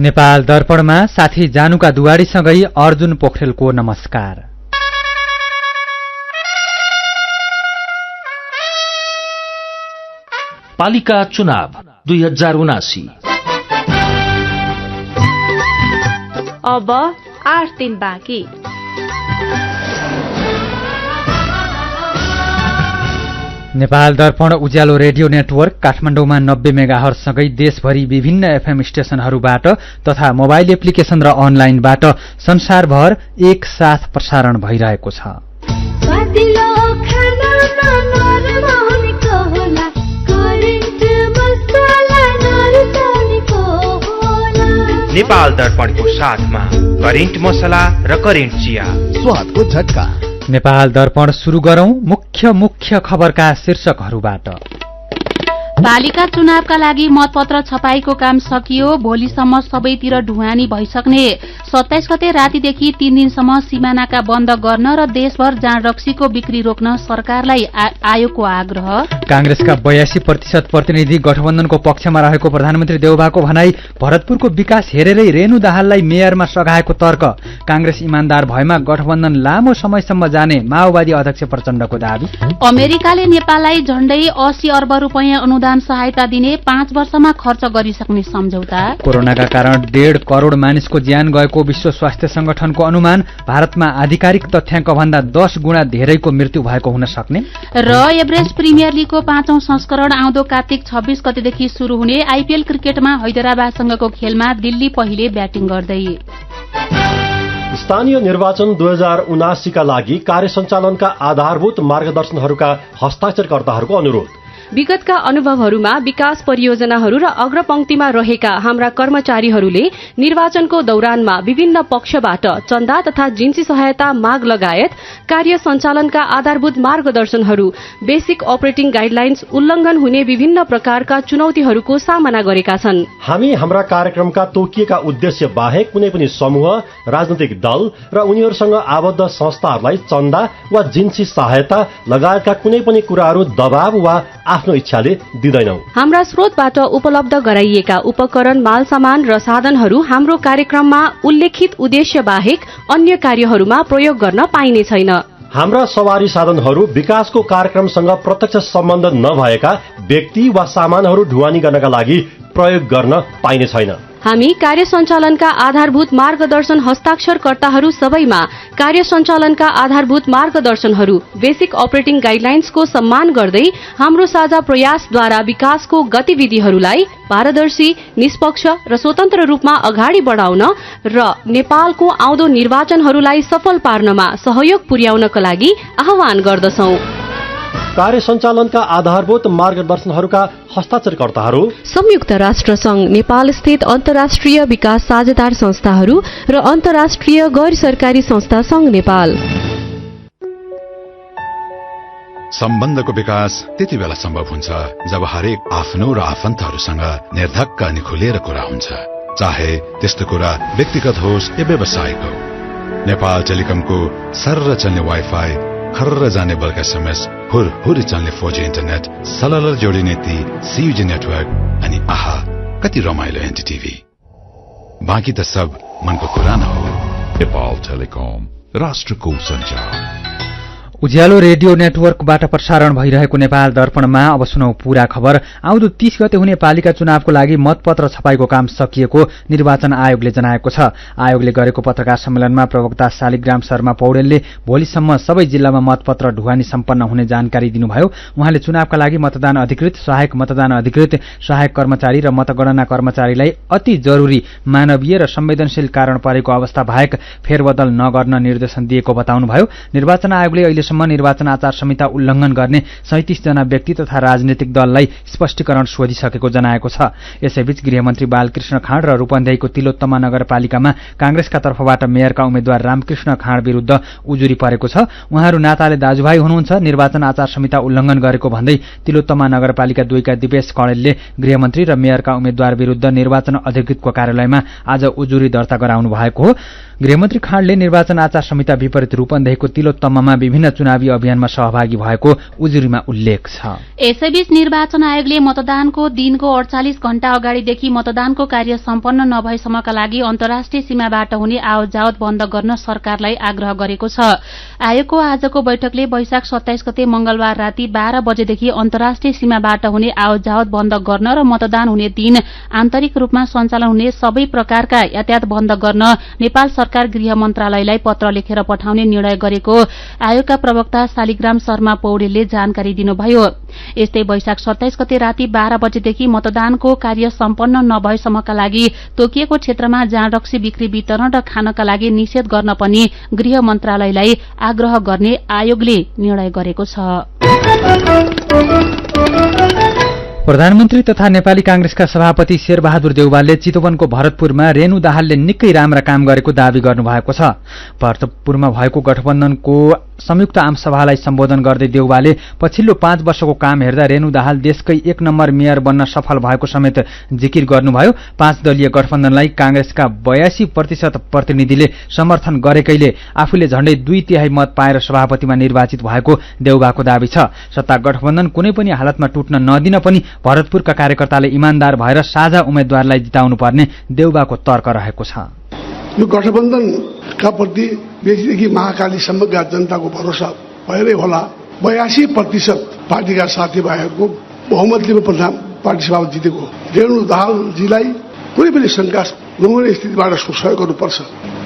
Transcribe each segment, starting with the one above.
नेपाल दर्पणमा साथी जानुका दुवाडीसँगै अर्जुन पोखरेलको नमस्कार। पालिका चुनाव 2079 अब 8 दिन बाँकी। नेपाल दर्पण उज्यालो रेडियो नेटवर्क काठमाडौँमा 90 मेगाहर्ज सँगै देशभरि विभिन्न एफएम स्टेशनहरूबाट तथा मोबाइल एप्लिकेशन र अनलाइनबाट संसारभर एकसाथ प्रसारण भइरहेको छ। नेपाल दर्पणको साथमा करेन्ट मसला र करेन्ट चिया, स्वादको झट्का। नेपाल दर्पण सुरु गरौं मुख्य खबरका शीर्षकहरूबाट। पालिका चुनावका लागि मतपत्र छपाईको काम सकियो। भोलिसम्म सबैतिर ढुवानी भइसक्ने। 27 गते रातिदेखि 3 दिनसम्म सीमानाका बन्द गर्न र देशभर जाँड रक्सीको बिक्री रोक्न सरकारलाई आयोगको आग्रह। कांग्रेसका 82% प्रतिनिधि गठबन्धनको पक्षमा रहेको प्रधानमन्त्री देउबाको भनाई। भरतपुरको विकास हेरेरै रेणु दाहाललाई मेयरमा सघाएको तर्क। कांग्रेस इमान्दार भएमा गठबन्धन लामो समयसम्म जाने माओवादी अध्यक्ष प्रचण्डको दावी। अमेरिकाले नेपाललाई झण्डै 80 अर्ब रुपैयाँ अनुदान सहायता दिने 5 वर्षमा खर्च गरिसक्ने सम्झौता। कोरोनाका कारण 1.5 करोड़ मानिसको ज्यान गएको विश्व स्वास्थ्य संगठनको अनुमान। भारतमा आधिकारिक तथ्याङ्क भन्दा 10 गुणा धेरैको मृत्यु भएको हुन सक्ने। र एभरेस्ट प्रिमियर लीगको 5औं संस्करण आउँदो कार्तिक 26 गतेदेखि शुरू हुने। आईपीएल क्रिकेटमा हैदराबादसँगको खेलमा दिल्ली पहिले ब्याटिङ गर्दै। स्थानीय निर्वाचन 2079 का लागि कार्यसञ्चालनका आधारभूत मार्गदर्शनहरूका हस्ताक्षरकर्ताहरूको अनुरोध। विगतका अनुभवहरूमा विकास परियोजनाहरू र अग्रपंक्तिमा रहेका हाम्रा कर्मचारीहरूले निर्वाचनको दौरानमा विभिन्न पक्षबाट चन्दा तथा जिन्सी सहायता माग लगायत कार्य सञ्चालनका आधारभूत मार्गदर्शनहरू, बेसिक अपरेटिङ गाइडलाइन्स उल्लंघन हुने विभिन्न प्रकारका चुनौतीहरूको सामना गरेका छन्। हामी हाम्रा कार्यक्रमका तोकिएका उद्देश्य बाहेक कुनै पनि समूह, राजनैतिक दल र उनीहरूसँग आबद्ध संस्थाहरूलाई चन्दा वा जिन्सी सहायता लगायतका कुनै पनि कुराहरू दबाव वा आफ्नो इच्छाले दिँदैनौ। हाम्रा स्रोतबाट उपलब्ध गराइएका उपकरण, माल सामान र साधनहरू हाम्रो कार्यक्रममा उल्लेखित उद्देश्य बाहेक अन्य कार्यहरूमा प्रयोग गर्न पाइने छैन। हाम्रा सवारी साधनहरू विकासको कार्यक्रमसँग प्रत्यक्ष सम्बन्ध नभएका व्यक्ति वा सामानहरू ढुवानी गर्नका लागि प्रयोग गर्न पाइने छैन। हामी कार्य सञ्चालनका आधारभूत मार्गदर्शन हस्ताक्षरकर्ताहरू सबैमा कार्य सञ्चालनका आधारभूत मार्गदर्शनहरू, बेसिक अपरेटिङ गाइडलाइन्सको सम्मान गर्दै हाम्रो साझा प्रयासद्वारा विकासको गतिविधिहरूलाई पारदर्शी, निष्पक्ष र स्वतन्त्र रूपमा अगाडि बढाउन र नेपालको आउँदो निर्वाचनहरूलाई सफल पार्नमा सहयोग पुर्याउनका लागि आह्वान गर्दछौं। कार्य सञ्चालनका आधारभूत मार्गदर्शनहरूका हस्ताक्षरकर्ताहरू संयुक्त राष्ट्र संघ, नेपाल स्थित अन्तर्राष्ट्रिय विकास साझेदार संस्थाहरू र अन्तर्राष्ट्रिय गैर सरकारी संस्था संघ नेपाल। सम्बन्धको विकास त्यति बेला सम्भव हुन्छ जब हरेक आफ्नो र आफन्तहरूसँग निर्धक्क अनि खुलेर कुरा हुन्छ, चाहे त्यस्तो कुरा व्यक्तिगत होस् या व्यावसायिक हो। नेपाल टेलिकमको सर्र चल्ने वाइफाई, खर्र जाने बल्क एसएमएस, हुरहुरी चल्ने 4G इन्टरनेट, सलल जोडिने ती CUG नेटवर्क अनि आहा कति रमाइलो एनटीटीभी। बाँकी त सब मनको कुरा न हो। नेपाल टेलिकम, राष्ट्रको सञ्चार। उज्यालो रेडियो नेटवर्कबाट प्रसारण भइरहेको नेपाल दर्पणमा अब सुनौ पूरा खबर। आउँदो 30 गते हुने पालिका चुनावको लागि मतपत्र छपाईको काम सकिएको निर्वाचन आयोगले जनाएको छ। आयोगले गरेको पत्रकार सम्मेलनमा प्रवक्ता शालिग्राम शर्मा पौडेलले भोलिसम्म सबै जिल्लामा मतपत्र ढुवानी सम्पन्न हुने जानकारी दिनुभयो। उहाँले चुनावका लागि मतदान अधिकृत, सहायक मतदान अधिकृत, सहायक कर्मचारी र मतगणना कर्मचारीलाई अति जरूरी मानवीय र संवेदनशील कारण परेको अवस्था बाहेक फेरबदल नगर्न निर्देशन दिएको बताउनुभयो। निर्वाचन आयोगले अहिले निर्वाचन आचार संहिता उल्लंघन गर्ने 37 जना व्यक्ति तथा राजनीतिक दललाई स्पष्टीकरण सोधिसकेको जनाएको छ। यसैबीच गृहमन्त्री बालकृष्ण खाँड र रूपन्देहीको तिलोत्तमा नगरपालिकामा कांग्रेसका तर्फबाट मेयरका उम्मेद्वार रामकृष्ण खाँड विरूद्ध उजुरी परेको छ। उहाँहरू नाताले दाजुभाइ हुनुहुन्छ। निर्वाचन आचार संहिता उल्लंघन गरेको भन्दै तिलोत्तमा नगरपालिका 2 का दिपेश कणेलले गृहमन्त्री र मेयरका उम्मेद्वार विरूद्ध निर्वाचन अधिकृतको कार्यालयमा आज उजुरी दर्ता गराउनु भएको हो। गृहमन्त्री खाँडले निर्वाचन आचार संहिता विपरीत रूपन्देहीको तिलोत्तमामा विभिन्न चुनावी अभियानमा सहभागी भएको उजुरीमा उल्लेख छ। यसैबीच निर्वाचन आयोगले मतदानको दिनको 48 घण्टा अगाडिदेखि मतदानको कार्य सम्पन्न नभएसम्मका लागि अन्तर्राष्ट्रिय सीमाबाट हुने आवतजावत बन्द गर्न सरकारलाई आग्रह गरेको छ। आयोगको आजको बैठकले वैशाख 27 गते मंगलबार राति 12 बजेदेखि अन्तर्राष्ट्रिय सीमाबाट हुने आवतजावत बन्द गर्न र मतदान हुने दिन आन्तरिक रूपमा सञ्चालन हुने सबै प्रकारका यातायात बन्द गर्न नेपाल सरकार गृह मन्त्रालयलाई पत्र लेखेर पठाउने निर्णय गरेको आयोगका प्रवक्ता शालिग्राम शर्मा पौडेलले जानकारी दिनुभयो। यस्तै वैशाख 27 गते राति 12 बजेदेखि मतदानको कार्य सम्पन्न नभएसम्मका लागि तोकिएको क्षेत्रमा जाँड रक्सी बिक्री वितरण र खानका लागि निषेध गर्न पनि गृह मन्त्रालयलाई आग्रह गर्ने आयोगले निर्णय गरेको छ। प्रधानमन्त्री तथा नेपाली कांग्रेसका सभापति शेरबहादुर देउवालले चितवनको भरतपुरमा रेणु दाहालले निकै राम्रा काम गरेको दावी गर्नुभएको छ। भरतपुरमा भएको गठबन्धनको संयुक्त आमसभालाई सम्बोधन गर्दै देउवाले पछिल्लो 5 वर्षको काम हेर्दा रेणु दाहाल देशकै 1 नम्बर मेयर बन्न सफल भएको समेत जिकिर गर्नुभयो। 5 दलीय गठबन्धनलाई कांग्रेसका 82% प्रतिनिधिले समर्थन गरेकैले आफूले झण्डै 2/3 मत पाएर सभापतिमा निर्वाचित भएको देउवाको दावी छ। सत्ता गठबन्धन कुनै पनि हालतमा टुट्न नदिन पनि भरतपुरका कार्यकर्ताले इमानदार भएर साझा उम्मेद्वारलाई जिताउनुपर्ने देउवाको तर्क रहेको छ। यो गठबन्धनका प्रति व्यक्तिदेखि महाकालीसम्मका जनताको भरोसा भएरै होला 82% पार्टीका साथीभाइहरूको बहुमतले प्रधान पार्टी सभापति जितेको रेणु दाहालजीलाई कुनै पनि शंका नहुने स्थितिबाट सहयोग गर्नुपर्छ।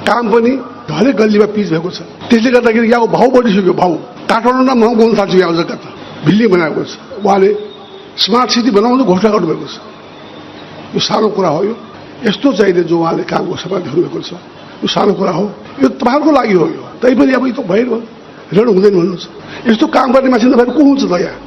काम पनि हरेक गल्लीमा पिच भएको छ। त्यसले गर्दाखेरि यहाँको भाउ बढिसक्यो। भाउ काठमाडौँमा महँगो हुन थाल्छ। यहाँ जग्गा त बिल्डिङ बनाएको छ। उहाँले स्मार्ट सिटी बनाउनु घोषणा गर्नुभएको छ। यो सानो कुरा हो। यो यस्तो चाहिने जो उहाँले कामको सफलता दिनुभएको छ यो सानो कुरा हो। यो तपाईँहरूको लागि हो। यो तैपनि अब यो भइरह्यो ऋण हुँदैन भन्नुहुन्छ। यस्तो काम गर्ने मान्छे तपाईँ को हुन्छ त यहाँ?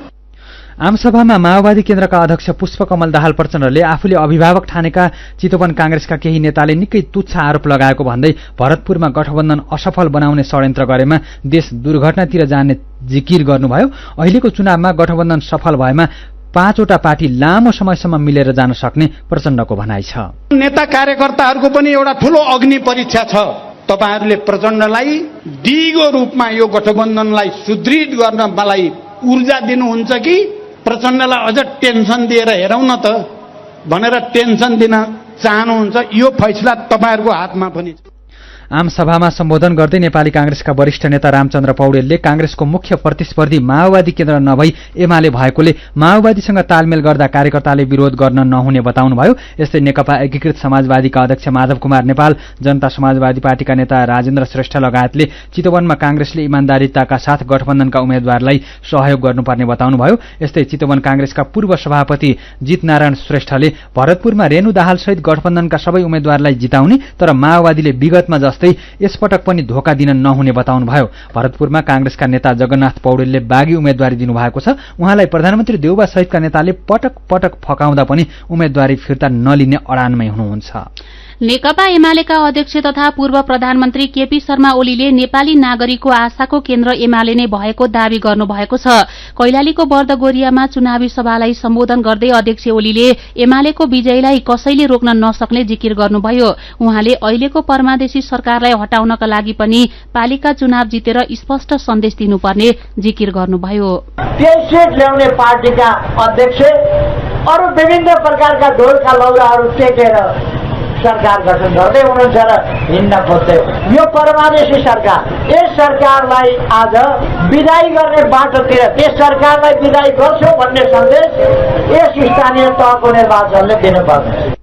आमसभामा माओवादी केन्द्रका अध्यक्ष पुष्पकमल दाहाल प्रचण्डले आफूले अभिभावक ठानेका चितवन कांग्रेसका केही नेताले निकै तुच्छ आरोप लगाएको भन्दै भरतपुरमा गठबन्धन असफल बनाउने षड्यन्त्र गरेमा देश दुर्घटनातिर जाने जिकिर गर्नुभयो। अहिलेको चुनावमा गठबन्धन सफल भएमा 5वटा पार्टी लामो समयसम्म मिलेर जान सक्ने प्रचण्डको भनाइ छ। नेता कार्यकर्ताहरूको पनि एउटा ठूलो अग्नि परीक्षा छ। तपाईहरुले प्रचण्डलाई दिगो रूपमा यो गठबन्धनलाई सुदृढ गर्न मलाई ऊर्जा दिनुहुन्छ कि प्रचण्डलाई अझ टेन्सन दिएर हेरौं न त भनेर टेन्सन दिन चाहनुहुन्छ? यो फैसला तपाईहरुको हातमा पनि छ। आमसभामा सम्बोधन गर्दै नेपाली कांग्रेसका वरिष्ठ नेता रामचन्द्र पौडेलले कांग्रेसको मुख्य प्रतिस्पर्धी माओवादी केन्द्र नभई एमाले भएकोले माओवादीसँग तालमेल गर्दा कार्यकर्ताले विरोध गर्न नहुने बताउनुभयो। यस्तै नेकपा एकीकृत समाजवादीका अध्यक्ष माधव कुमार नेपाल, जनता समाजवादी पार्टीका नेता राजेन्द्र श्रेष्ठ लगायतले चितवनमा कांग्रेसले इमानदारीताका साथ गठबन्धनका उम्मेद्वारलाई सहयोग गर्नुपर्ने बताउनुभयो। यस्तै चितवन कांग्रेसका पूर्व सभापति जितनारायण श्रेष्ठले भरतपुरमा रेणु दाहालसहित गठबन्धनका सबै उम्मेद्वारलाई जिताउने तर माओवादीले विगतमा यसपटक पनि धोका दिन नहुने बताउनुभयो। भरतपुरमा कांग्रेसका नेता जगन्नाथ पौडेलले बागी उम्मेद्वारी दिनुभएको छ। उहाँलाई प्रधानमन्त्री देउबा सहितका नेताले पटक पटक फकाउँदा पनि उम्मेद्वारी फिर्ता नलिने अडानमै हुनुहुन्छ। नेकपा एमालेका अध्यक्ष तथा पूर्व प्रधानमन्त्री केपी शर्मा ओलीले नेपाली नागरिकको आशाको केन्द्र एमाले नै भएको दावी गर्नुभएको छ। कैलालीको बर्दगोरियामा चुनावी सभालाई सम्बोधन गर्दै अध्यक्ष ओलीले एमालेको विजयलाई कसैले रोक्न नसक्ने जिकिर गर्नुभयो। उहाँले अहिलेको परमादेशी सरकारलाई हटाउनका लागि पनि पालिका चुनाव जितेर स्पष्ट सन्देश दिनुपर्ने जिकिर गर्नुभयो। 23 सीट ल्याउने पार्टीका अध्यक्ष अरू विभिन्न प्रकारका ढोलका लौराहरू टेकेर सरकार गठन गर्दै हुनुहुन्छ र हिँड्न खोज्दै। यो परमादेशी सरकार, यस सरकारलाई आज विदाई गर्ने बाटोतिर त्यस सरकारलाई विदाई गर्छौं भन्ने सन्देश यस स्थानीय तहको निर्वाचनले दिनुपर्छ।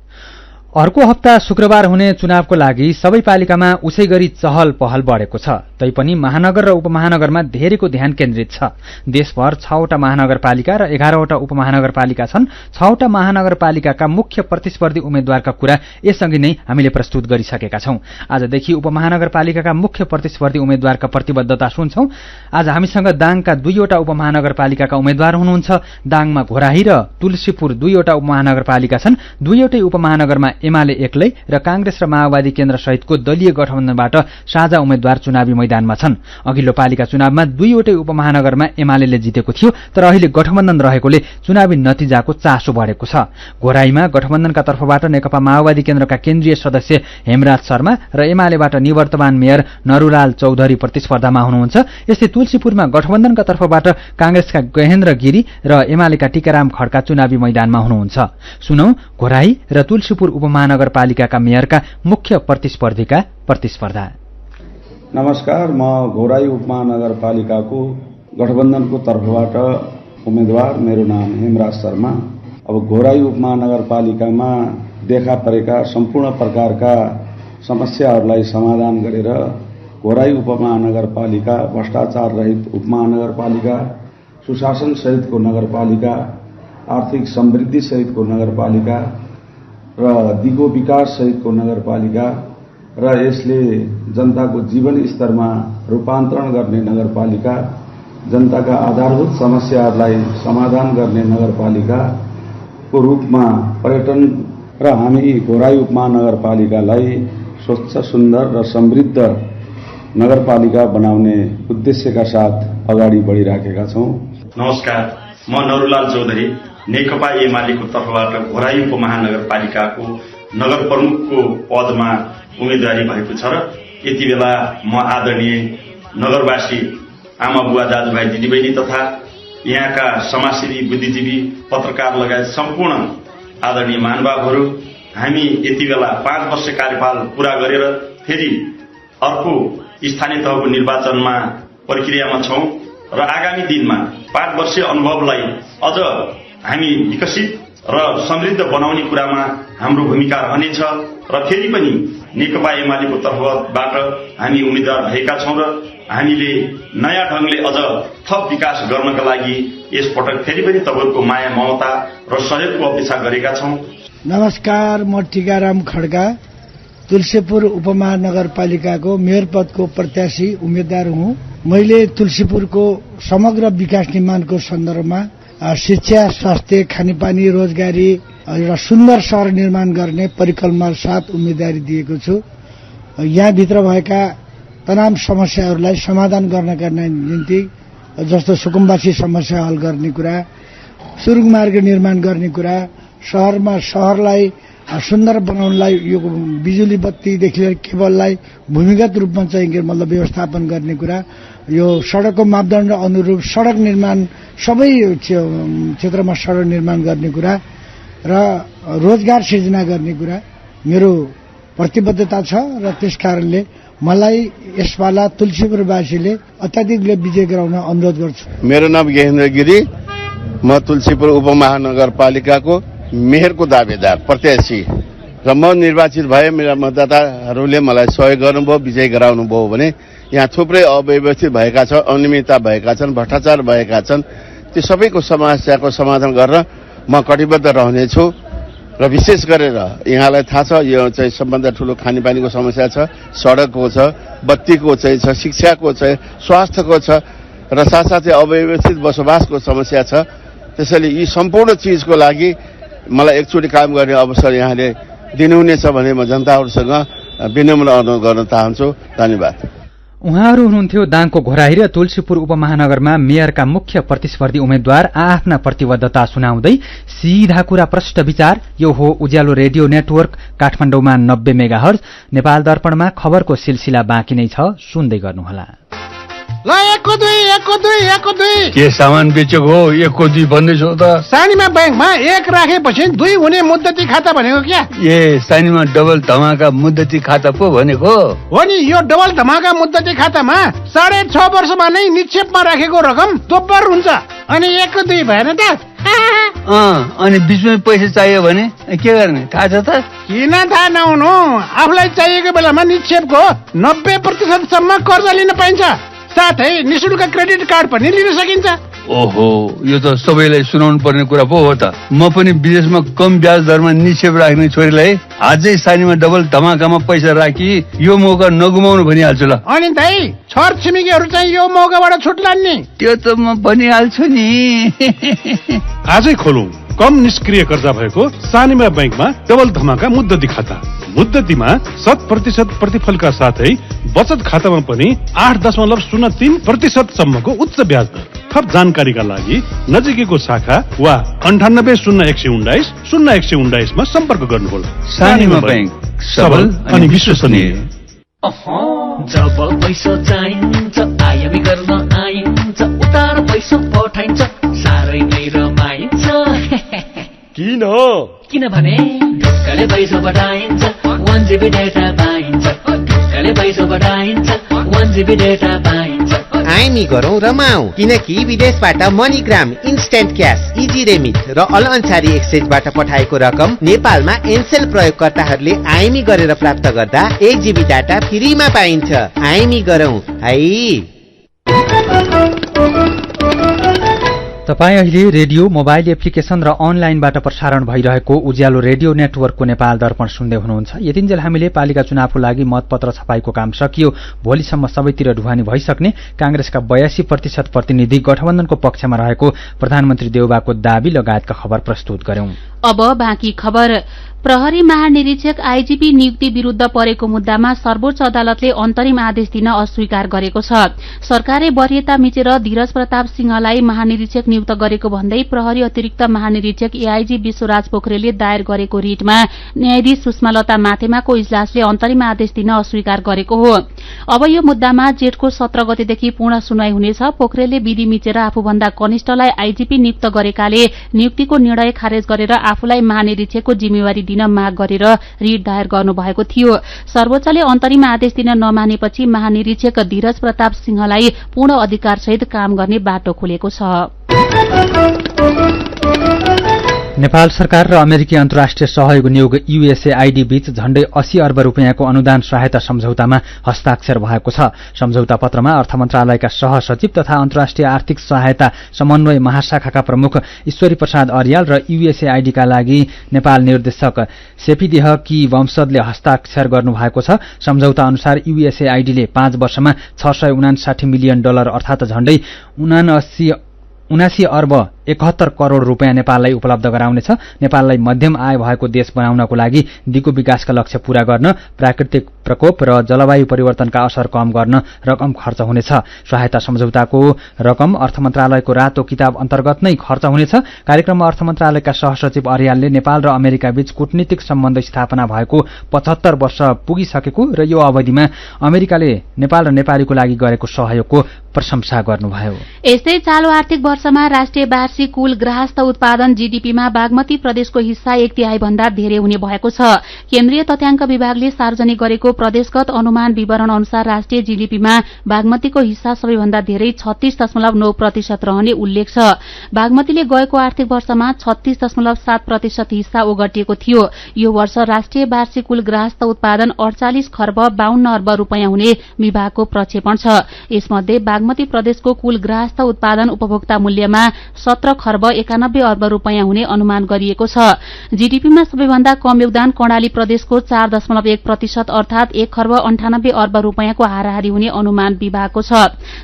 अर्को हप्ता शुक्रबार हुने चुनावको लागि सबै पालिकामा उसै गरी चहल पहल बढेको छ। तैपनि महानगर र उपमहानगरमा धेरैको ध्यान केन्द्रित छ। देशभर 6वटा महानगरपालिका र 11वटा उपमहानगरपालिका छन्। 6वटा महानगरपालिकाका मुख्य प्रतिस्पर्धी उम्मेद्वारका कुरा यसअघि नै हामीले प्रस्तुत गरिसकेका छौं। आजदेखि उपमहानगरपालिकाका मुख्य प्रतिस्पर्धी उम्मेद्वारका प्रतिबद्धता सुन्छौं। आज हामीसँग दाङका 2वटा उपमहानगरपालिकाका उम्मेद्वार हुनुहुन्छ। दाङमा घोराही र तुलसीपुर 2वटा उपमहानगरपालिका छन्। 2वटै उपमहानगरमा एमाले एक्लै र कांग्रेस र माओवादी केन्द्र सहितको दलीय गठबन्धनबाट साझा उम्मेद्वार चुनावी मैदानमा छन्। अघिल्लो पालिका चुनावमा 2वटै उपमहानगरमा एमाले जितेको थियो, तर अहिले गठबन्धन रहेकोले चुनावी नतिजाको चासो बढेको छ। घोराईमा गठबन्धनका तर्फबाट नेकपा माओवादी केन्द्रका केन्द्रीय सदस्य हेमराज शर्मा र एमालेबाट निवर्तमान मेयर नरुलाल चौधरी प्रतिस्पर्धामा हुनुहुन्छ। यस्तै तुलसीपुरमा गठबन्धनका तर्फबाट कांग्रेसका गहेन्द्र गिरी र एमालेका टीकाराम खड्का चुनावी मैदानमा हुनुहुन्छ। सुनौ घोराई र तुलसीपुर उपमहानगरपालिकाका मेयरका मुख्य प्रतिस्पर्धीका प्रतिस्पर्धा। नमस्कार, म घोराई उपमहानगरपालिकाको गठबन्धनको तर्फबाट उम्मेदवार, मेरो नाम हेमराज शर्मा। अब घोराई उपमहानगरपालिकामा देखा परेका सम्पूर्ण प्रकारका समस्याहरूलाई समाधान गरेर घोराई उपमहानगरपालिका भ्रष्टाचार रहित उपमहानगरपालिका, सुशासन सहितको नगरपालिका, आर्थिक समृद्धि सहितको नगरपालिका र दिगो विकास सहितको नगरपालिका र यसले जनताको जीवन स्तरमा रूपान्तरण गर्ने नगरपालिका, जनताका आधारभूत समस्याहरूलाई समाधान गर्ने नगरपालिकाको रूपमा पर्यटन र हामी घोराई उपमहानगरपालिकालाई स्वच्छ, सुन्दर र समृद्ध नगरपालिका बनाउने उद्देश्यका साथ अगाडि बढिराखेका छौं। नमस्कार, म नरुलाल चौधरी नेकपा एमालेको तर्फबाट घोराई उपमहानगरपालिकाको नगर प्रमुखको पदमा उम्मेदवारी भएको छ र यति बेला म आदरणीय नगरवासी आमा बुवा दाजुभाइ दिदीबहिनी तथा यहाँका समाजसेवी, बुद्धिजीवी, पत्रकार लगायत सम्पूर्ण आदरणीय महानुभावहरू, हामी यति बेला 5 वर्ष कार्यकाल पूरा गरेर फेरि अर्को स्थानीय तहको निर्वाचनमा प्रक्रियामा छौं र आगामी दिनमा 5 वर्षीय अनुभवलाई अझ हामी विकसित र समृद्ध बनाउने कुरामा हाम्रो भूमिका रहनेछ र फेरि पनि नेकपा एमालेको तर्फबाट हामी उम्मेदवार भएका छौं र हामीले नयाँ ढंगले अझ थप विकास गर्नका लागि यसपटक फेरि पनि तपाईहरुको माया, ममता र सहयोगको अपेक्षा गरेका छौं। नमस्कार, म टीकाराम खड्का तुलसीपुर उपमहानगरपालिकाको मेयर पदको प्रत्याशी उम्मेदवार हुँ। मैले तुलसीपुरको समग्र विकास निर्माणको सन्दर्भमा शिक्षा, स्वास्थ्य, खानेपानी, रोजगारी एउटा सुन्दर शहर निर्माण गर्ने परिकल्पना साथ उम्मेदवारी दिएको छु। यहाँभित्र भएका तमाम समस्याहरूलाई समाधान गर्नका निम्ति जस्तो सुकुम्बासी समस्या हल गर्ने कुरा, सुरुङ मार्ग निर्माण गर्ने कुरा, शहरलाई सुन्दर बनाउनलाई यो बिजुली बत्तीदेखि लिएर केबललाई भूमिगत रूपमा चाहिँ मतलब व्यवस्थापन गर्ने कुरा, यो सडकको मापदण्ड अनुरूप सडक निर्माण, सबै क्षेत्रमा सडक निर्माण गर्ने कुरा र रोजगार सृजना गर्ने कुरा मेरो प्रतिबद्धता छ र त्यसकारणले मलाई यसपाला तुलसीपुरवासीले अत्याधिक विजय गराउन अनुरोध गर्छु। मेरो नाम गहेन्द्र गिरी, म तुलसीपुर उपमहानगरपालिकाको मेयरको दावेदार प्रत्याशी र म निर्वाचित भए मेरा मतदाताहरूले मलाई सहयोग गर्नुभयो, विजय गराउनुभयो भने यहाँ थुप्रै अव्यवस्थित भएका छन्, अनियमितता भएका छन्, भ्रष्टाचार भएका छन्, ती सबैको समस्याको समाधान गर्न म कटिबद्ध रहनेछु र विशेष गरेर यहाँलाई थाहा छ यो चाहिँ सबभन्दा ठूलो खानेपानीको समस्या छ, सडकको छ, बत्तीको चाहिँ छ, शिक्षाको छ, स्वास्थ्यको छ र साथसाथै अव्यवस्थित बसोबासको समस्या छ। त्यसैले यी सम्पूर्ण चीजको लागि मलाई एकचोटि काम गर्ने अवसर यहाँले दिनुहुनेछ भने म जनताहरूसँग विनम्र अनुरोध गर्न चाहन्छु। धन्यवाद। उहाँहरू हुनुहुन्थ्यो दाङको घोराई र तुलसीपुर उपमहानगरमा मेयरका मुख्य प्रतिस्पर्धी उम्मेद्वार आफ्ना प्रतिबद्धता सुनाउँदै। सीधा कुरा प्रष्ट विचार, यो हो उज्यालो रेडियो नेटवर्क काठमाडौँमा 90 मेगाहर्ज। नेपाल दर्पणमा खबरको सिलसिला बाँकी नै छ, सुन्दै गर्नुहोला। ल 1 को 2 के सामान बेचेको हो? 1 को 2 भन्दैछौ त? सानीमा ब्याङ्कमा 1 राखेपछि 2 हुने मुद्दती खाता भनेको क्या? सानीमा डबल धमाका मुद्दती खाता पो भनेको हो नि। यो डबल धमाका मुद्दती खातामा 6.5 वर्षमा नै निक्षेपमा राखेको रकम दोब्बर हुन्छ। अनि 1 को 2 भएन त? अनि बीचमा पैसा चाहियो भने के गर्ने थाहा छ त? किन थाहा नहुनु, आफूलाई चाहिएको बेलामा निक्षेपको 90% सम्म कर्जा लिन पाइन्छ, साथै निशुल्क क्रेडिट कार्ड पनि लिन सकिन्छ। ओहो, यो त सबैलाई सुनाउनु पर्ने कुरा पो हो त। म पनि विदेशमा कम ब्याज दरमा निक्षेप राख्ने छोरीलाई आजै सानीमा डबल धमाकामा पैसा राखी यो मौका नगुमाउनु भनिहाल्छु ल। अनि दाइ, छर छिमेकीहरू चाहिँ यो मौकाबाट छुट्लान् नि? त्यो त म भनिहाल्छु नि। आजै खोलौं कम निष्क्रिय कर्जा भएको सानीमा बैंकमा डबल धमाका मुद्दती खाता। मुद्दतीमा 100% प्रतिफलका साथै बचत खातामा पनि 8.03% सम्मको उच्च ब्याज दर। थप जानकारीका लागि नजिकैको शाखा वा 980119 0119 मा सम्पर्क गर्नुहोला। सानीमा बैंक, सबल अनि विश्वसनीय। जब पैसा चाहिन्छ आयामी गर्न आइन्छ, उतार पैसा पठाइन्छ, साह्रै नै रमाइन्छ। किनभने ढुक्कले पैसा पठाइन्छ, 1 GB डेटा पाइन्छ। ढुक्कले पैसा पठाइन्छ, 1 GB डेटा पाइन्छ। आइमी गरौँ रमाऊ, किनकि विदेशबाट MoneyGram, instant cash, easy remit र अल अन्सारी एक्सचेन्जबाट पठाएको रकम नेपालमा एनसेल प्रयोगकर्ताहरूले आइमी गरेर प्राप्त गर्दा 1 GB डाटा फ्रीमा पाइन्छ। आइमी गरौँ है। तपाईँ अहिले रेडियो, मोबाइल एप्लिकेशन र अनलाइनबाट प्रसारण भइरहेको उज्यालो रेडियो नेटवर्कको नेपाल दर्पण सुन्दै हुनुहुन्छ। यतिन्जेल हामीले पालिका चुनावको लागि मतपत्र छपाईको काम सकियो। भोलिसम्म सबैतिर ढुवानी भइसक्ने कांग्रेसका 82% प्रतिनिधि गठबन्धनको पक्षमा रहेको प्रधानमन्त्री देउबाको दाबी लगायतका खबर प्रस्तुत गर्यौं। अब बाँकी खबर। प्रहरी महानिरीक्षक आईजीपी नियुक्ति विरूद्ध परेको मुद्दामा सर्वोच्च अदालतले अन्तरिम आदेश दिन अस्वीकार गरेको छ। सरकारले वरियता मिचेर धीरज प्रताप सिंहलाई महानिरीक्षक नियुक्त गरेको भन्दै प्रहरी अतिरिक्त महानिरीक्षक एआईजी विश्वराज पोखरेलले दायर गरेको रिटमा न्यायाधीश सुषमालता माथेमाको इजलासले अन्तरिम आदेश दिन अस्वीकार गरेको हो। अब यो मुद्दामा जेठको 17 गतेदेखि पूर्ण सुनवाई हुनेछ। पोखरेलले विधि मिचेर आफूभन्दा कनिष्ठलाई आईजीपी नियुक्त गरेकाले नियुक्तिको निर्णय खारेज गरेर आफूलाई महानिरीक्षकको जिम्मेवारी दिन माग गरेर रिट दायर गर्नुभएको थियो। सर्वोच्चले अन्तरिम आदेश दिन नमानेपछि महानिरीक्षक धीरज प्रताप सिंहलाई पूर्ण अधिकारसहित काम गर्ने बाटो खोलेको छ। नेपाल सरकार र अमेरिकी अन्तर्राष्ट्रिय सहयोग नियोग यूएसएआईडी बीच झण्डै 80 अर्ब रुपियाँको अनुदान सहायता सम्झौतामा हस्ताक्षर भएको छ। सम्झौता पत्रमा अर्थ मन्त्रालयका सहसचिव तथा अन्तर्राष्ट्रिय आर्थिक सहायता समन्वय महाशाखाका प्रमुख ईश्वरी प्रसाद अर्याल र यूएसएआईडीका लागि नेपाल निर्देशक सेपीदेहकी वंशजले हस्ताक्षर गर्नुभएको छ। सम्झौता अनुसार यूएसएआईडीले 5 वर्षमा $659 मिलियन अर्थात झण्डै 79 अर्ब 71 करोड़ रुपियाँ नेपाललाई उपलब्ध गराउनेछ। नेपाललाई मध्यम आय भएको देश बनाउनको लागि दिगो विकासका लक्ष्य पूरा गर्न, प्राकृतिक प्रकोप र जलवायु परिवर्तनका असर कम गर्न रकम खर्च हुनेछ। सहायता सम्झौताको रकम अर्थ मन्त्रालयको रातो किताब अन्तर्गत नै खर्च हुनेछ। कार्यक्रममा अर्थ मन्त्रालयका सहसचिव अर्यालले नेपाल र अमेरिका बीच कूटनीतिक सम्बन्ध स्थापना भएको 75 वर्ष पुगिसकेको र यो अवधिमा अमेरिकाले नेपाल र नेपालीको लागि गरेको सहयोगको प्रशंसा गर्नुभयो। यस्तै चालु आर्थिक वर्षमा राष्ट्रिय वार्षिक कुल ग्राहस्थ उत्पादन जीडीपीमा बागमती प्रदेशको हिस्सा 1/3 भन्दा धेरै हुने भएको छ। केन्द्रीय तथ्याङ्क विभागले सार्वजनिक गरेको प्रदेशगत अनुमान विवरण अनुसार राष्ट्रिय जीडीपीमा बागमतीको हिस्सा सबैभन्दा धेरै 36.9% रहने उल्लेख छ। बागमतीले गएको आर्थिक वर्षमा 36.7% हिस्सा ओगटिएको थियो। यो वर्ष राष्ट्रिय वार्षिक कुल ग्राहस्थ उत्पादन 48 खर्ब 52 अर्ब रुपियाँ हुने विभागको प्रक्षेपण छ। यसमध्ये बागमती प्रदेशको कुल ग्राहस्थ उत्पादन उपभोक्ता मूल्यमा 17 खर्ब 91 अर्ब रुपियाँ हुने अनुमान गरिएको छ। जीडीपीमा सबैभन्दा कम योगदान कर्णाली प्रदेशको 4.1% अर्थात 1 खर्ब 98 अर्ब रुपियाँको हाराहारी हुने अनुमान विभागको छ।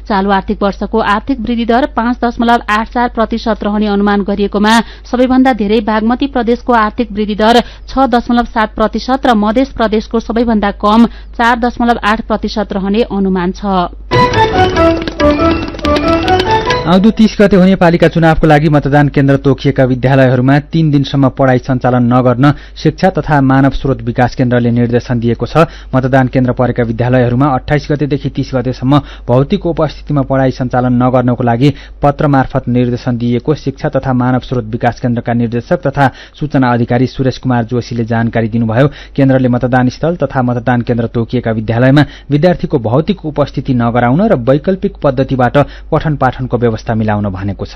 चालु आर्थिक वर्षको आर्थिक वृद्धि दर 5.84% रहने अनुमान गरिएकोमा सबैभन्दा धेरै बागमती प्रदेशको आर्थिक वृद्धि दर 6.7% र मध्य प्रदेशको सबैभन्दा कम 4.8% रहने अनुमान छ। आउँदो 30 गते हुने पालिका चुनावको लागि मतदान केन्द्र तोकिएका विद्यालयहरूमा 3 दिनसम्म पढ़ाई सञ्चालन नगर्न शिक्षा तथा मानव स्रोत विकास केन्द्रले निर्देशन दिएको छ। मतदान केन्द्र परेका विद्यालयहरूमा 28 गतेदेखि 30 गतेसम्म भौतिक उपस्थितिमा पढ़ाई सञ्चालन नगर्नको लागि पत्र मार्फत निर्देशन दिएको शिक्षा तथा मानव स्रोत विकास केन्द्रका निर्देशक तथा सूचना अधिकारी सुरेश कुमार जोशीले जानकारी दिनुभयो। केन्द्रले मतदान स्थल तथा मतदान केन्द्र तोकिएका विद्यालयमा विद्यार्थीको भौतिक उपस्थिति नगराउन र वैकल्पिक पद्धतिबाट पठन पाठनको व्यवस्था मिलाउन भनेको छ।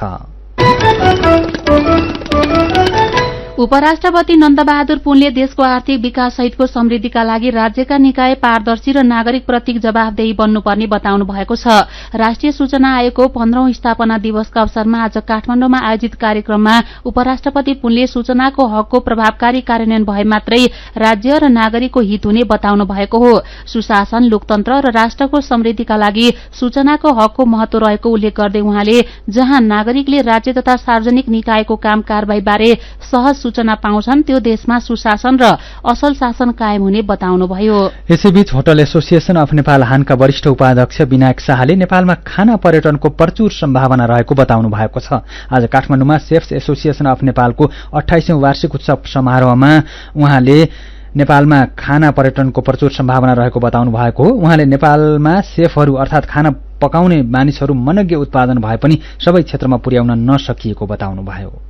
उपराष्ट्रपति नन्दबहादुर पुनले देशको आर्थिक विकास सहितको समृद्धिका लागि राज्यका निकाय पारदर्शी र नागरिक प्रति जवाफदेही बन्नुपर्ने बताउनु भएको छ। राष्ट्रिय सूचना आयोगको 15औं स्थापना दिवसका अवसरमा आज काठमाडौँमा आयोजित कार्यक्रममा उपराष्ट्रपति पुनले सूचनाको हकको प्रभावकारी कार्यान्वयन भए मात्रै राज्य र नागरिकको हित हुने बताउनु भएको हो। सुशासन, लोकतन्त्र र राष्ट्रको समृद्धिका लागि सूचनाको हकको महत्व रहेको उल्लेख गर्दै उहाँले जहाँ नागरिकले राज्य तथा सार्वजनिक निकायको काम कारबाहीबारे सहज सूचना पाउँछन् त्यो देशमा सुशासन र असल शासन कायम हुने बताउनुभयो। यसैबीच होटल एसोसिएसन अफ नेपाल हानका वरिष्ठ उपाध्यक्ष विनायक शाहले नेपालमा खाना पर्यटनको प्रचुर सम्भावना रहेको बताउनु भएको छ। आज काठमाडौँमा सेफ्स एसोसिएसन अफ नेपालको 28औं वार्षिक उत्सव समारोहमा उहाँले नेपालमा खाना पर्यटनको प्रचुर सम्भावना रहेको बताउनु भएको हो। उहाँले नेपालमा सेफहरू अर्थात खाना पकाउने मानिसहरू मनज्ञ उत्पादन भए पनि सबै क्षेत्रमा पुर्याउन नसकिएको बताउनुभयो।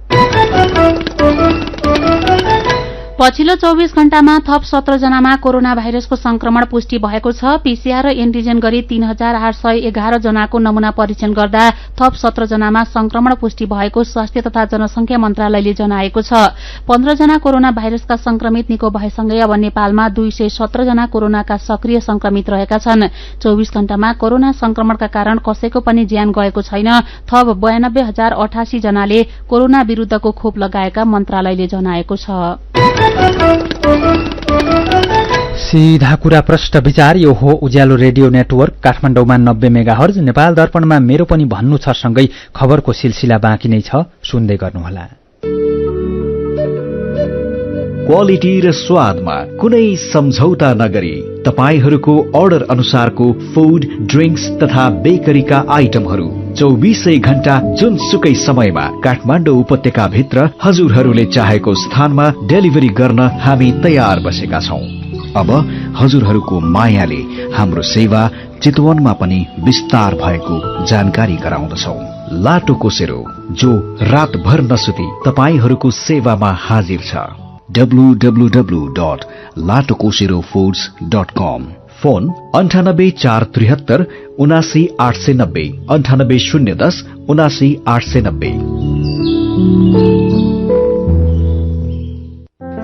पछिल्लो 24 घण्टामा थप 17 जनामा कोरोना भाइरसको संक्रमण पुष्टि भएको छ। पीसीआर र एन्टिजेन गरी 3811 जनाको नमूना परीक्षण गर्दा थप 17 जनामा संक्रमण पुष्टि भएको स्वास्थ्य तथा जनसंख्या मन्त्रालयले जनाएको छ। 15 जना कोरोना भाइरसका संक्रमित निको भएसँगै अब नेपालमा 217 जना कोरोनाका सक्रिय संक्रमित रहेका छन्। 24 घण्टामा कोरोना संक्रमणका कारण कसैको पनि ज्यान गएको छैन। थप 92,088 जनाले कोरोना विरूद्धको खोप लगाएका मन्त्रालयले जनाएको छ। सीधा कुरा प्रश्न विचार यो हो उज्यालो रेडियो नेटवर्क काठमाडौँमा 90 मेगाहर्ज, नेपाल दर्पणमा मेरो पनि भन्नु छ सँगै खबरको सिलसिला बाँकी नै छ, सुन्दै गर्नुहोला। क्वालिटी र स्वादमा कुनै सम्झौता नगरी तपाईहरूको अर्डर अनुसारको फूड, ड्रिंक्स तथा बेकरीका आइटमहरू 24 घण्टा जुनसुकै समयमा काठमाडौँ उपत्यका भित्र हजुरहरूले चाहेको स्थानमा डेलिभरी गर्न हामी तयार बसेका छौं। अब हजुरहरूको मायाले हाम्रो सेवा चितवनमा पनि विस्तार भएको जानकारी गराउँदछौं। लाटो कोसेरो जो रातभर नसुती तपाईहरूको सेवामा हाजिर छ। www.latokosirofoods.com phone 984737 79890 98010 79890।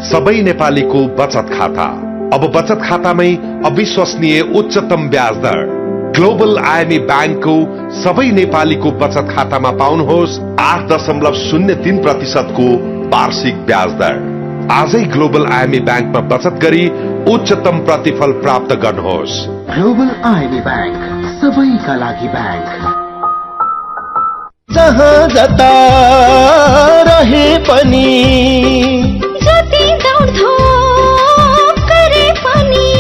सबै नेपालीको बचत खाता अब बचत खातामै अविश्वसनीय उच्चतम ब्याज दर। ग्लोबल आईएमई बैंकको सबै नेपालीको बचत खातामा पाउनुहोस् 8.03% को वार्षिक ब्याज दर। आजै ग्लोबल आईएमई बैंकमा बचत गरी उच्चतम प्रतिफल प्राप्त गर्नुहोस्। ग्लोबल आईएमई बैंक, सबैका लागि बैंक। जहाँ जता रहे पनि, जति दौडधोप गरे पनि,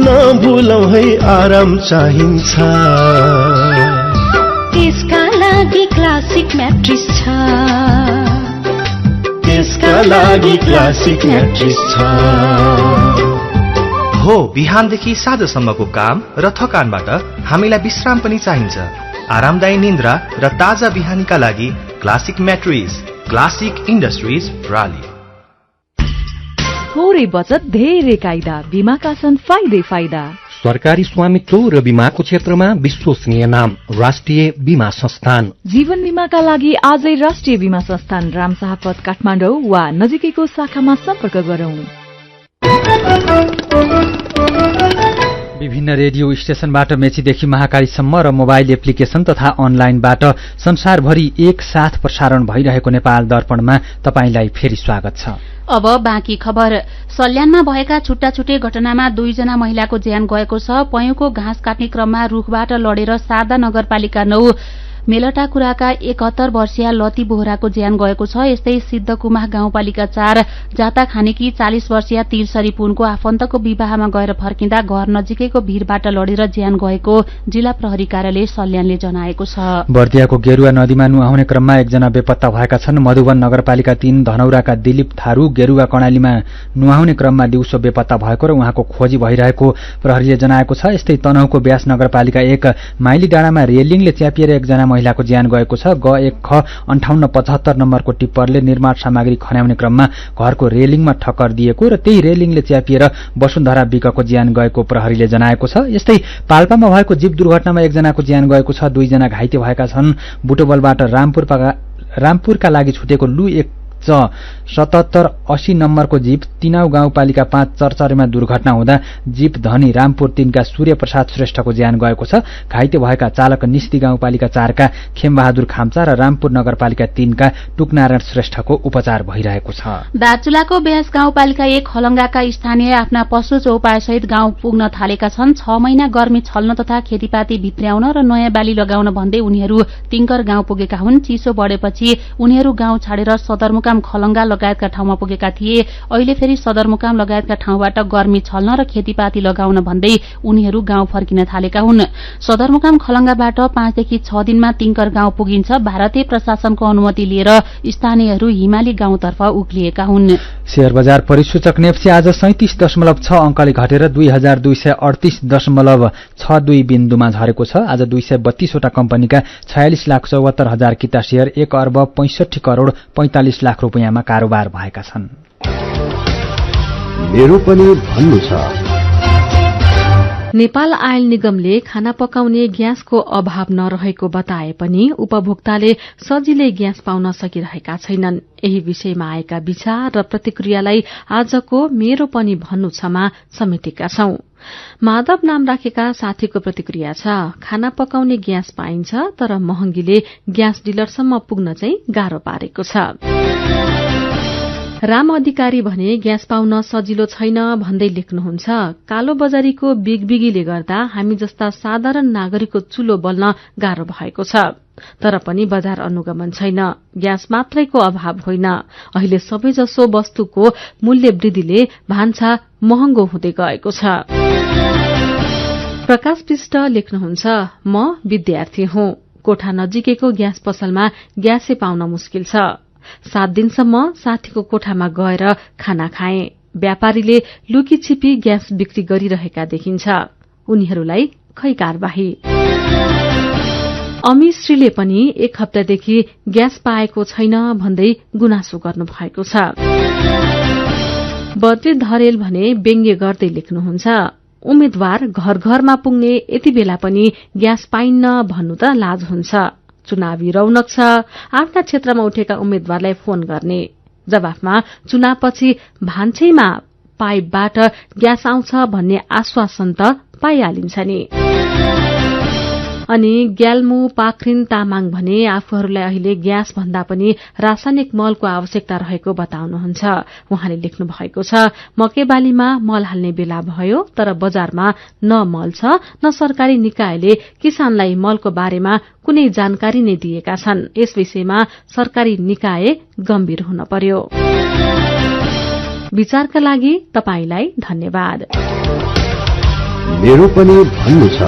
नभुलौं है आराम चाहिन्छ। त्यसका लागि क्लासिक म्याट्रिस छ, त्यसका लागि क्लासिक म्याट्रिस छ। हो बिहानदेखि साँझसम्मको काम र थकानबाट हामीलाई विश्राम पनि चाहिन्छ। आरामदायी निन्द्रा र ताजा बिहानीका लागि क्लासिक म्याट्रिस, क्लासिक इन्डस्ट्रिज प्राली। थोरै बचत धेरै कायदा, बीमाका छन् फाइदै फाइदा। सरकारी स्वामित्व र बीमाको क्षेत्रमा विश्वसनीय नाम राष्ट्रिय बीमा संस्थान। जीवन बीमाका लागि आजै राष्ट्रिय बीमा संस्थान रामशाहपथ काठमाडौँ वा नजिकैको शाखामा सम्पर्क गरौं। विभिन्न रेडियो स्टेशनबाट मेचीदेखि महाकालीसम्म र मोबाइल एप्लिकेशन तथा अनलाइनबाट संसारभरि एकसाथ प्रसारण भइरहेको नेपाल दर्पणमा तपाईंलाई फेरि स्वागत छ। अब बाँकी खबर। सल्यानमा भएका छुट्टा छुट्टै घटनामा 2 जना महिलाको ज्यान गएको छ। पयुको घाँस काट्ने क्रममा रूखबाट लडेर शारदा नगरपालिका 9 मेलटाकुराका 71 वर्षीय लती बोहराको ज्यान गएको छ। यस्तै सिद्धकुमाह गाउँपालिका 4 जाता खानेकी 40 वर्षीय तिरसरी पुनको आफन्तको विवाहमा गएर फर्किँदा घर नजिकैको भीरबाट लडेर ज्यान गएको जिल्ला प्रहरी कार्यालय सल्यानले जनाएको छ। बर्दियाको गेरुवा नदीमा नुहाउने क्रममा 1 जना बेपत्ता भएका छन्। मधुवन नगरपालिका 3 धनौराका दिलीप थारू गेरुवा कर्णालीमा नुहाउने क्रममा दिउँसो बेपत्ता भएको र उहाँको खोजी भइरहेको प्रहरीले जनाएको छ। यस्तै तनहुको व्यास नगरपालिका 1 माइली डाँडामा रेलिङले च्यापिएर 1 जना महिलाको ज्यान गएको छ। ग1 ख 5875 नम्बरको टिप्परले निर्माण सामग्री खन्याउने क्रममा घरको रेलिङमा ठक्कर दिएको र त्यही रेलिङले च्यापिएर वसुन्धरा विकको ज्यान गएको प्रहरीले जनाएको छ। यस्तै पाल्पामा भएको जीव दुर्घटनामा 1 जनाको ज्यान गएको छ। 2 जना घाइते भएका छन्। बुटोबलबाट रामपुरका लागि छुटेको लु 7780 नम्बरको जीप तिनाउ गाउँपालिका 5 चरचरेमा दुर्घटना हुँदा जीप धनी रामपुर 3 का सूर्य प्रसाद श्रेष्ठको ज्यान गएको छ। घाइते भएका चालक निस्ती गाउँपालिका 4 का खेमबहादुर खाम्चा र रामपुर नगरपालिका 3 का टुकनारायण श्रेष्ठको उपचार भइरहेको छ। दार्चुलाको ब्यास गाउँपालिका 1 खलंगाका स्थानीय आफ्ना पशु चौपायासहित गाउँ पुग्न थालेका छन्। 6 महिना गर्मी छल्न तथा खेतीपाती भित्र्याउन र नयाँ बाली लगाउन भन्दै उनीहरू तिङ्कर गाउँ पुगेका हुन्। चिसो बढेपछि उनीहरू गाउँ छाडेर सदरमुकाम खलंगा लगायतका ठाउँमा पुगेका थिए। अहिले फेरि सदरमुकाम लगायतका ठाउँबाट गर्मी छल्न र खेतीपाती लगाउन भन्दै उनीहरू गाउँ फर्किन थालेका हुन्। सदरमुकाम खलंगाबाट 5 देखि 6 दिनमा तिङ्कर गाउँ पुगिन्छ। भारतीय प्रशासनको अनुमति लिएर स्थानीयहरू हिमाली गाउँतर्फ उक्लिएका हुन्। शेयर बजार परिसूचक नेप्सी आज 37.6 अंकले घटेर 2238.62 बिन्दुमा झरेको छ। आज 232 वटा कम्पनीका 46,74,000 किता शेयर 1 अर्ब 65 करोड़ 45 लाख रुपियाँमा कारोबार भएका छन्। मेरो पनि भन्नु छ। नेपाल आयल निगमले खाना पकाउने ग्यासको अभाव नरहेको बताए पनि उपभोक्ताले सजिलै ग्यास पाउन सकिरहेका छैनन्। यही विषयमा आएका विचार र प्रतिक्रियालाई आजको मेरो पनि भन्नु छमा समेटेका छौं। माधव नाम राखेका साथीको प्रतिक्रिया छ, खाना पकाउने ग्यास पाइन्छ तर महँगीले ग्यास डिलरसम्म पुग्न चाहिँ गाह्रो पारेको छ। राम अधिकारी भने ग्यास पाउन सजिलो छैन भन्दै लेख्नुहुन्छ। कालो बजारीको बिगबिगीले गर्दा हामी जस्ता साधारण नागरिकको चुलो बल्न गाह्रो भएको छ। तर पनि बजार अनुगमन छैन। ग्यास मात्रैको अभाव होइन, अहिले सबैजसो वस्तुको मूल्य वृद्धिले भान्सा महँगो हुँदै गएको छ। प्रकाश पृष्ठ लेख्नुहुन्छ, म विद्यार्थी हुँ। कोठा नजिकैको ग्यास पसलमा ग्यासै पाउन मुस्किल छ। 7 दिनसम्म साथीको कोठामा गएर खाना खाए। व्यापारीले लुकी छिपी ग्यास बिक्री गरिरहेका देखिन्छ। उनीहरूलाई खै कारबाही। अमिश्रीले पनि 1 हप्तादेखि ग्यास पाएको छैन भन्दै गुनासो गर्नु भएको छ। बद्री धरेल भने व्यङ्ग्य गर्दै लेख्नुहुन्छ, उम्मेद्वार घर घरमा पुग्ने यति बेला पनि ग्यास पाइन्न भन्नु त लाज हुन्छ। चुनावी रौनक छ, आफ्ना क्षेत्रमा उठेका उम्मेद्वारलाई फोन गर्ने। जवाफमा चुनावपछि भान्सेमा पाइपबाट ग्यास आउँछ भन्ने आश्वासन त पाइहालिन्छ नि। अनि ग्याल्मु पाखरिन तामाङ भने आफूहरूलाई अहिले ग्यास भन्दा पनि रासायनिक मलको आवश्यकता रहेको बताउनुहुन्छ। उहाँले लेख्नु भएको छ, मकै बालीमा मल हाल्ने बेला भयो तर बजारमा न मल छ न सरकारी निकायले किसानलाई मलको बारेमा कुनै जानकारी नै दिएका छन्। यस विषयमा सरकारी निकाय गम्भीर हुन पर्यो। विचारका लागि तपाईलाई धन्यवाद। मेरो पनि भन्नु छ।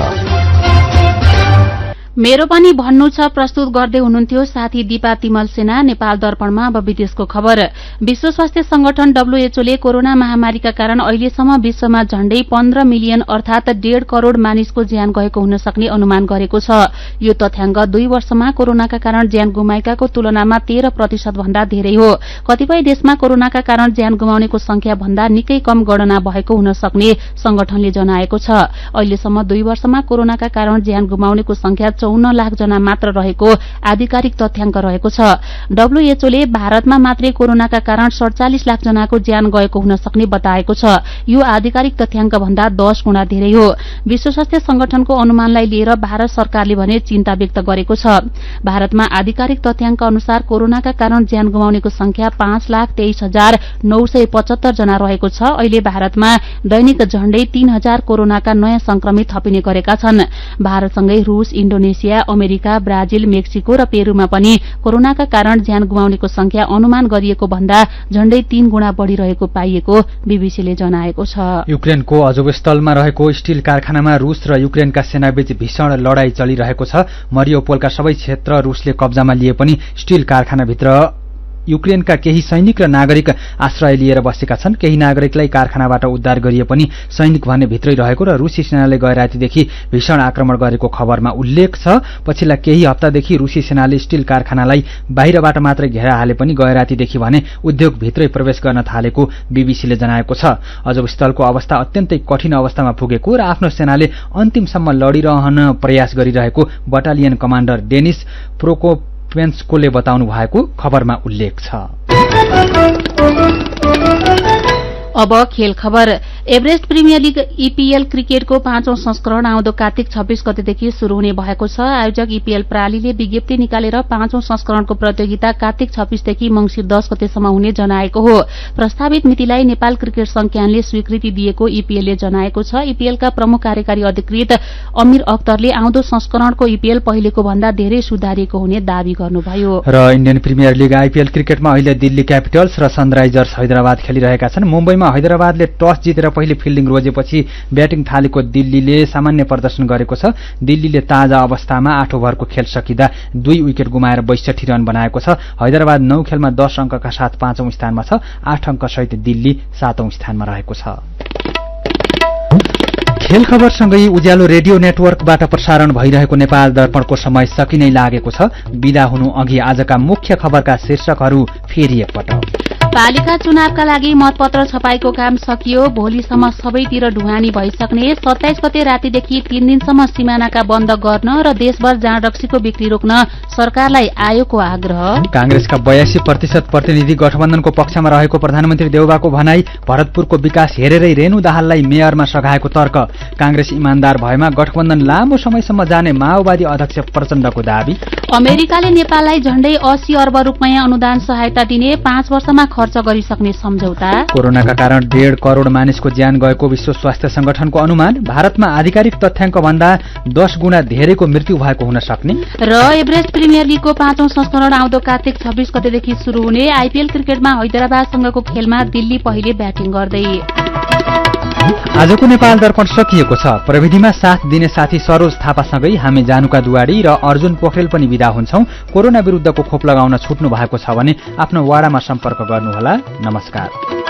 मेरो पनि भन्नु छ प्रस्तुत गर्दै हुनुहुन्थ्यो साथी दीपा तिमल सेना। नेपाल दर्पणमा अब विदेशको खबर। विश्व स्वास्थ्य संगठन WHO ले कोरोना महामारीका कारण अहिलेसम्म विश्वमा झण्डै 15 मिलियन अर्थात 1.5 करोड़ मानिसको ज्यान गएको हुन सक्ने अनुमान गरेको छ। यो तथ्याङ्क 2 वर्षमा कोरोनाका कारण ज्यान गुमाएकाको तुलनामा 13% भन्दा धेरै हो। कतिपय देशमा कोरोनाका कारण ज्यान गुमाउनेको संख्या भन्दा निकै कम गणना भएको हुन सक्ने संगठनले जनाएको छ। अहिलेसम्म 2 वर्षमा कोरोनाका कारण ज्यान गुमाउनेको संख्या 54 लाख जना मात्र रहेको आधिकारिक तथ्याङ्क रहेको छ। WHO ले भारतमा मात्रै कोरोनाका कारण 47 लाख जनाको ज्यान गएको हुन सक्ने बताएको छ। यो आधिकारिक तथ्याङ्क भन्दा 10 गुणा धेरै हो। विश्व स्वास्थ्य संगठनको अनुमानलाई लिएर भारत सरकारले भने चिन्ता व्यक्त गरेको छ। भारतमा आधिकारिक तथ्याङ्क अनुसार कोरोनाका कारण ज्यान गुमाउनेको संख्या 5,23,975 जना रहेको छ। अहिले भारतमा दैनिक झण्डै 3,000 कोरोनाका नयाँ संक्रमित थपिने गरेका छन्। भारतसँगै रूस, इन्डोनेसिया, अमेरिका, ब्राजिल, मेक्सिको र पेरूमा पनि कोरोनाका कारण ज्यान गुमाउनेको संख्या अनुमान गरिएको भन्दा झण्डै 3 गुणा बढ़िरहेको पाइएको बीबीसीले जनाएको छ। युक्रेनको अजोवस्तलमा रहेको स्टील कारखानामा रूस र युक्रेनका सेनाबीच भीषण लडाई चलिरहेको छ। मरियोपोलका सबै क्षेत्र रूसले कब्जामा लिए पनि स्टील कारखानाभित्र युक्रेनका केही सैनिक र नागरिक आश्रय लिएर बसेका छन्। केही नागरिकलाई कारखानाबाट उद्धार गरिए पनि सैनिक भने भित्रै रहेको र रूसी सेनाले गैरातीदेखि भीषण आक्रमण गरेको खबरमा उल्लेख छ। पछिल्ला केही हप्तादेखि रूसी सेनाले स्टील कारखानालाई बाहिरबाट मात्रै घेरा हाले पनि गैरातीदेखि भने उद्योग भित्रै प्रवेश गर्न थालेको बीबीसीले जनाएको छ। अजोवस्तलको अवस्था अत्यन्तै कठिन अवस्थामा पुगेको र आफ्नो सेनाले अन्तिमसम्म लडिरहन प्रयास गरिरहेको बटालियन कमाण्डर डेनिस प्रोकोपेन्स्कोले बताउनु भएको खबरमा उल्लेख छ। अब खेल खबर। एभरेस्ट प्रिमियर लीग ईपीएल क्रिकेटको 5औं संस्करण आउँदो कार्तिक 26 गतेदेखि शुरू हुने भएको छ। आयोजक ईपीएल प्रालीले विज्ञप्ति निकालेर 5औं संस्करणको प्रतियोगिता कार्तिक 26 देखि मंसिर 10 गतेसम्म हुने जनाएको हो। प्रस्तावित मितिलाई नेपाल क्रिकेट संज्ञानले स्वीकृति दिएको ईपीएलले जनाएको छ। ईपीएलका प्रमुख कार्यकारी अधिकृत अमीर अख्तरले आउँदो संस्करणको ईपीएल पहिलेको भन्दा धेरै सुधारिएको हुने दावी गर्नुभयो। र इन्डियन प्रिमियर लीग आईपीएल क्रिकेटमा अहिले दिल्ली क्यापिटल्स र सनराइजर्स हैदराबाद खेलिरहेका छन्। मुम्बईमा हैदराबादले टस जितेर पहिले फिल्डिङ रोजेपछि ब्याटिङ थालेको दिल्लीले सामान्य प्रदर्शन गरेको छ। दिल्लीले ताजा अवस्थामा 8 ओभरको खेल सकिँदा 2 विकेट गुमाएर 62 रन बनाएको छ। हैदराबाद 9 खेलमा 10 अङ्कका साथ 5औं स्थानमा छ। 8 अङ्क सहित दिल्ली 7औं स्थानमा रहेको छ। खेल खबरसँगै उज्यालो रेडियो नेटवर्कबाट प्रसारण भइरहेको नेपाल दर्पणको समय सकिनै लागेको छ। बिदा हुनु अघि आजका मुख्य खबरका शीर्षकहरू फेरि एकपटक। पालिका चुनावका लागि मतपत्र छपाईको काम सकियो। भोलिसम्म सबैतिर ढुवानी भइसक्ने। 27 गते रातिदेखि 3 दिनसम्म सिमानाका बन्द गर्न र देशभर जाँड रक्सीको बिक्री रोक्न सरकारलाई आयोगको आग्रह। कांग्रेसका 82% प्रतिनिधि गठबन्धनको पक्षमा रहेको प्रधानमन्त्री देउबाको भनाई। भरतपुरको विकास हेरेरै रेणु दाहाललाई मेयरमा सघाएको तर्क। कांग्रेस इमान्दार भएमा गठबन्धन लामो समयसम्म जाने माओवादी अध्यक्ष प्रचण्डको दावी। अमेरिकाले नेपाललाई झण्डै 80 अर्ब रुपियाँ अनुदान सहायता दिने। 5 वर्षमा खर्च गरिसक्ने सम्झौता। कोरोनाका कारण 1.5 करोड़ मानिसको ज्यान गएको विश्व स्वास्थ्य संगठनको अनुमान। भारतमा आधिकारिक तथ्याङ्क भन्दा 10 गुणा धेरैको मृत्यु भएको हुन सक्ने। र एभरेस्ट प्रिमियर लीगको 5औं संस्करण आउँदो कार्तिक 26 गतेदेखि शुरू हुने। आईपीएल क्रिकेटमा हैदराबादसँगको खेलमा दिल्ली पहिले ब्याटिङ गर्दै। आजको नेपाल दर्पण सकिएको छ। प्रविधिमा साथ दिने साथी सरोज थापासँगै हामी जानुका दुवाडी र अर्जुन पोखरेल पनि विदा हुन्छौं। कोरोना विरुद्धको खोप लगाउन छुट्नु भएको छ भने आफ्नो वाडामा सम्पर्क गर्नुहोला। नमस्कार।